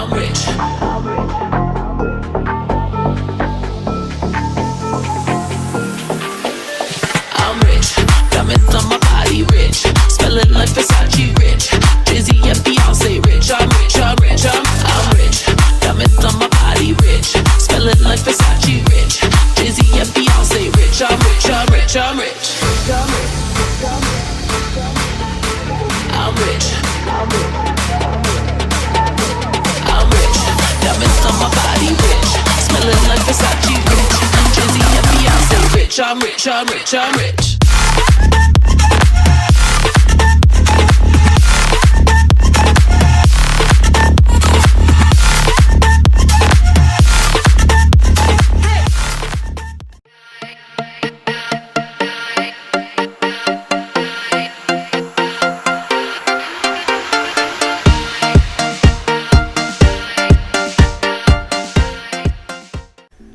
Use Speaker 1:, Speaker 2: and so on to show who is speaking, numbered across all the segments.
Speaker 1: I'm rich. I'm rich. Diamonds on my body rich. Smelling like Versace rich. Dizzy and Beyonce rich. I'm rich, I'm rich, I'm rich. Diamonds on my body rich. Smelling like Versace rich. Dizzy and Beyonce rich. I'm rich, I'm rich, I'm rich. I'm rich. I'm rich. Diamonds on my body rich. Smelling like Versace rich. Dizzy and Beyonce rich. I'm rich, I'm rich, I'm rich.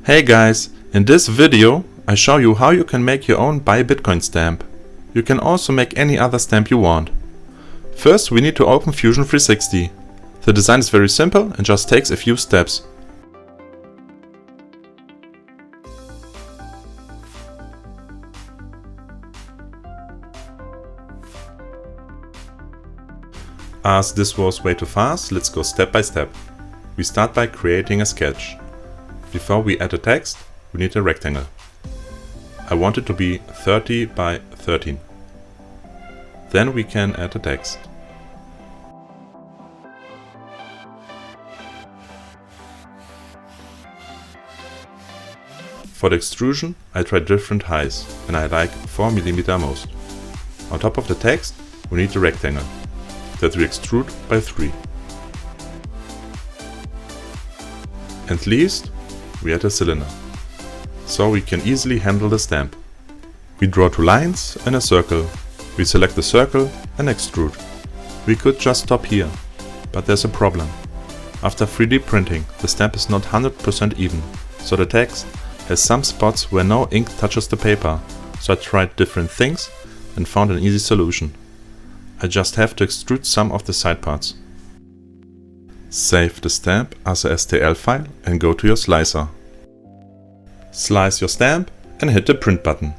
Speaker 2: Hey guys, in this video I show you how you can make your own Buy Bitcoin stamp. You can also make any other stamp you want. First we need to open Fusion 360. The design is very simple and just takes a few steps. As this was way too fast, let's go step by step. We start by creating a sketch. Before we add a text, we need a rectangle. I want it to be 30 by 13. Then we can add a text. For the extrusion, I try different heights and I like 4 mm most. On top of the text, we need a rectangle that we extrude by 3. And least, we add a cylinder, so we can easily handle the stamp. We draw 2 lines and a circle. We select the circle and extrude. We could just stop here, but there's a problem. After 3D printing, the stamp is not 100% even, so the text has some spots where no ink touches the paper, so I tried different things and found an easy solution. I just have to extrude some of the side parts. Save the stamp as a STL file and go to your slicer. Slice your stamp and hit the print button.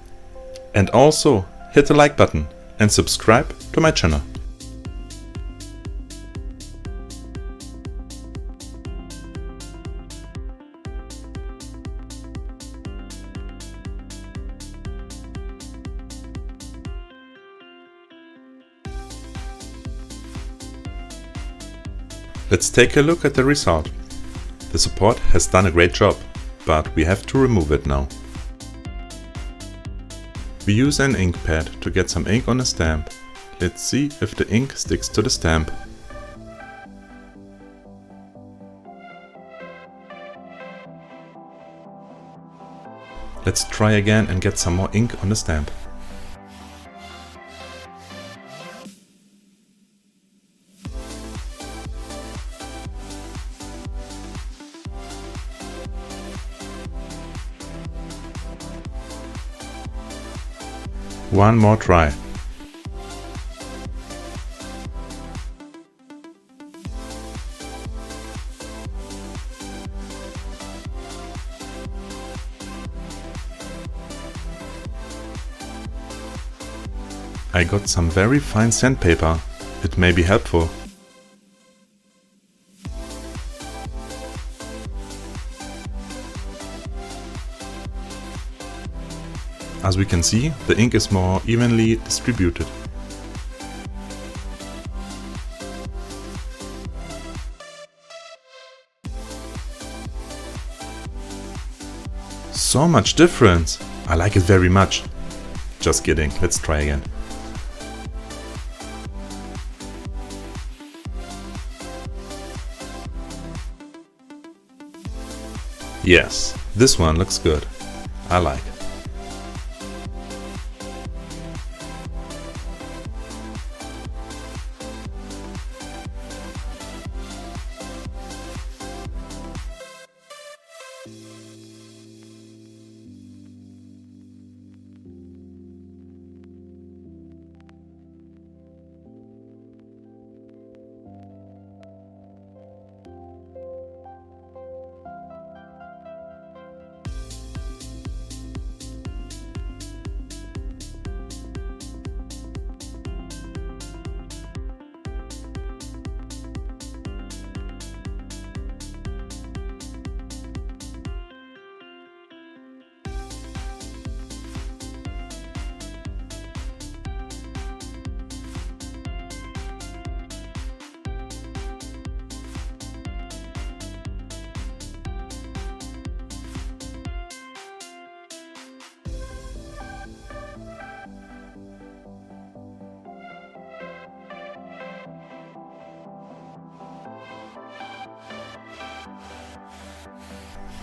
Speaker 2: And also hit the like button and subscribe to my channel. Let's take a look at the result. The support has done a great job, but we have to remove it now. We use an ink pad to get some ink on the stamp. Let's see if the ink sticks to the stamp. Let's try again and get some more ink on the stamp. One more try. I got some very fine sandpaper. It may be helpful. As we can see, the ink is more evenly distributed. So much difference! I like it very much. Just kidding, let's try again. Yes, this one looks good. I like.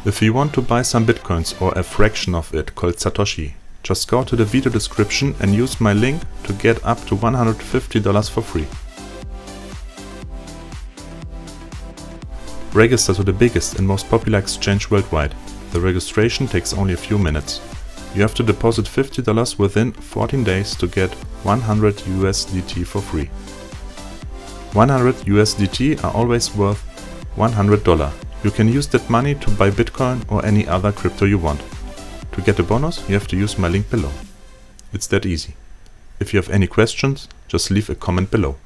Speaker 2: If you want to buy some bitcoins or a fraction of it called Satoshi, just go to the video description and use my link to get up to $150 for free. Register to the biggest and most popular exchange worldwide. The registration takes only a few minutes. You have to deposit $50 within 14 days to get 100 USDT for free. 100 USDT are always worth $100. You can use that money to buy Bitcoin or any other crypto you want. To get a bonus, you have to use my link below. It's that easy. If you have any questions, just leave a comment below.